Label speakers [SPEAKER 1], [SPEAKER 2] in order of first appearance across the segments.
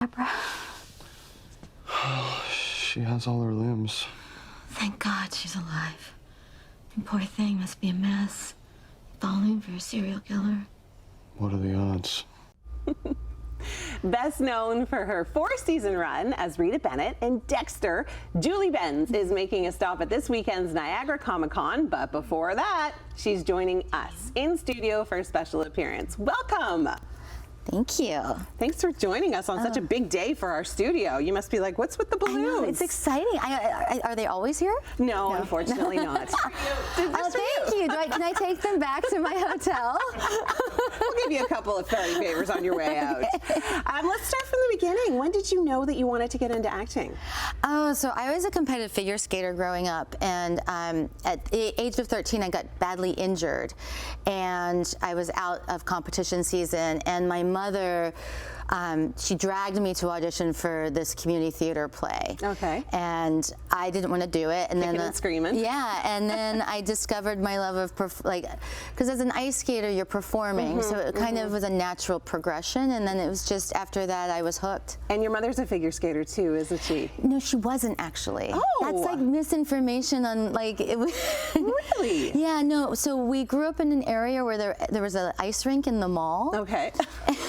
[SPEAKER 1] Barbara.
[SPEAKER 2] She has all her limbs.
[SPEAKER 1] Thank God she's alive. The poor thing must be a mess. Falling for a serial killer.
[SPEAKER 2] What are the odds?
[SPEAKER 3] Best known for her 4-season run as Rita Bennett, and Dexter, Julie Benz is making a stop at this weekend's Niagara Comic Con, but before that, she's joining us in studio for a special appearance. Welcome!
[SPEAKER 4] Thank you.
[SPEAKER 3] Thanks for joining us on such a big day for our studio. You must be like, what's with the balloons?
[SPEAKER 4] I know, it's exciting. Are they always here?
[SPEAKER 3] No, unfortunately not.
[SPEAKER 4] Oh, thank you. Can I take them back to my hotel?
[SPEAKER 3] We'll give you a couple of funny favors on your way out. Let's start from the beginning. When did you know that you wanted to get into acting?
[SPEAKER 4] Oh, so I was a competitive figure skater growing up, and at the age of 13, I got badly injured, and I was out of competition season, and my mother, she dragged me to audition for this community theater play.
[SPEAKER 3] Okay.
[SPEAKER 4] And I didn't want to do it. And
[SPEAKER 3] Kicking and screaming.
[SPEAKER 4] Yeah, and then I discovered my love of, because as an ice skater, you're performing, so it kind of was a natural progression, and then it was just after that I was hooked.
[SPEAKER 3] And your mother's a figure skater too, isn't she?
[SPEAKER 4] No, she wasn't actually.
[SPEAKER 3] Oh.
[SPEAKER 4] That's like misinformation on it was
[SPEAKER 3] Really?
[SPEAKER 4] Yeah, no, so we grew up in an area where there was an ice rink in the mall.
[SPEAKER 3] Okay.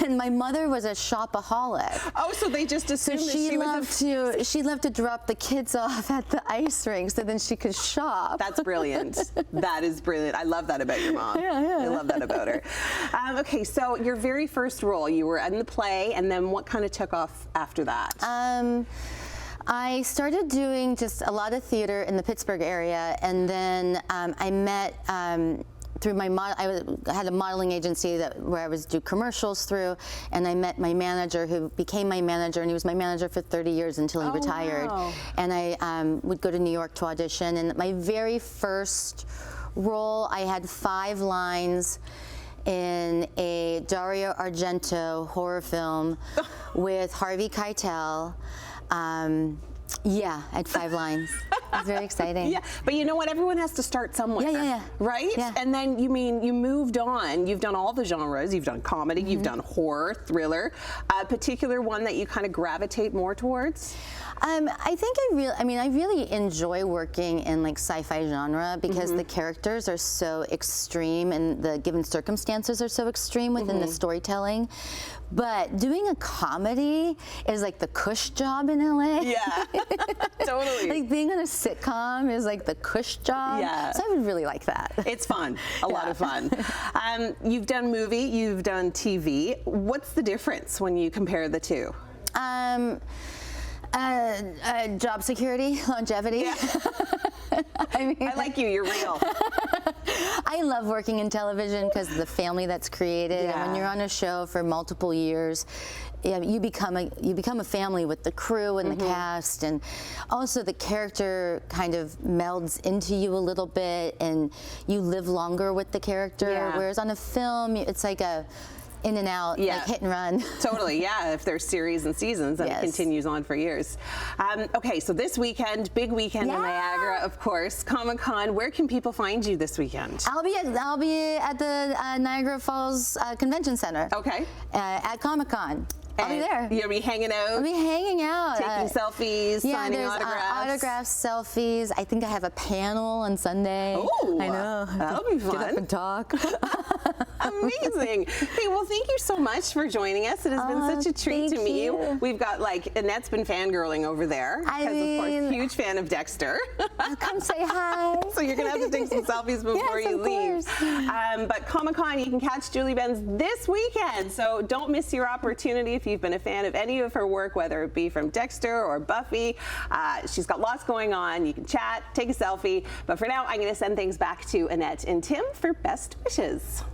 [SPEAKER 4] And my mother was a shopaholic.
[SPEAKER 3] Oh, so they just assumed
[SPEAKER 4] So
[SPEAKER 3] that she
[SPEAKER 4] loved to drop the kids off at the ice rink so then she could shop.
[SPEAKER 3] That's brilliant. That is brilliant. I love that about your mom.
[SPEAKER 4] Yeah, yeah.
[SPEAKER 3] I love that about her. Okay, so your very first role, you were in the play, and then what kind of took off after that?
[SPEAKER 4] I started doing just a lot of theater in the Pittsburgh area, and then I met through my I had a modeling agency where I was do commercials through, and I met my manager, who became my manager, and he was my manager for 30 years until he retired.
[SPEAKER 3] Wow.
[SPEAKER 4] And I would go to New York to audition, and my very first role, I had 5 lines in a Dario Argento horror film with Harvey Keitel. Yeah, I had 5 lines. It was very exciting.
[SPEAKER 3] Yeah, but you know what? Everyone has to start somewhere.
[SPEAKER 4] Yeah.
[SPEAKER 3] Right?
[SPEAKER 4] Yeah.
[SPEAKER 3] And then you moved on. You've done all the genres. You've done comedy. You've done horror, thriller. A particular one that you kind of gravitate more towards?
[SPEAKER 4] I think I really enjoy working in like sci-fi genre because the characters are so extreme and the given circumstances are so extreme within the storytelling. But doing a comedy is like the cush job in LA.
[SPEAKER 3] Yeah, totally.
[SPEAKER 4] Like being on a sitcom is like the cush job.
[SPEAKER 3] Yeah.
[SPEAKER 4] So I would really like that.
[SPEAKER 3] It's fun, a lot of fun. You've done movie, you've done TV. What's the difference when you compare the two?
[SPEAKER 4] Job security, longevity.
[SPEAKER 3] Yeah. I like you, you're real.
[SPEAKER 4] I love working in television because of the family that's created.
[SPEAKER 3] Yeah.
[SPEAKER 4] And when you're on a show for multiple years, you become a family with the crew and the cast, and also the character kind of melds into you a little bit, and you live longer with the character.
[SPEAKER 3] Yeah.
[SPEAKER 4] Whereas on a film, it's like a in and out, like hit and run.
[SPEAKER 3] Totally, yeah. If there's series and seasons, then it continues on for years. Okay, so this weekend, big weekend in Niagara, of course, Comic Con. Where can people find you this weekend?
[SPEAKER 4] I'll be at the Niagara Falls Convention Center.
[SPEAKER 3] Okay.
[SPEAKER 4] At Comic Con. I'll be there.
[SPEAKER 3] You'll be hanging out?
[SPEAKER 4] I'll be hanging out.
[SPEAKER 3] Taking selfies, signing autographs?
[SPEAKER 4] Autographs, selfies. I think I have a panel on Sunday.
[SPEAKER 3] Oh,
[SPEAKER 4] I know.
[SPEAKER 3] That'll be fun.
[SPEAKER 4] Get up and talk.
[SPEAKER 3] Amazing. Hey, well, thank you so much for joining us. It has been such a treat to meet you. We've got, Annette's been fangirling over there. Of course, huge fan of Dexter.
[SPEAKER 4] Come say hi.
[SPEAKER 3] So you're going to have to take some selfies before you leave. But Comic Con, you can catch Julie Benz this weekend. So don't miss your opportunity if you've been a fan of any of her work, whether it be from Dexter or Buffy. She's got lots going on. You can chat, take a selfie. But for now, I'm going to send things back to Annette and Tim for best wishes.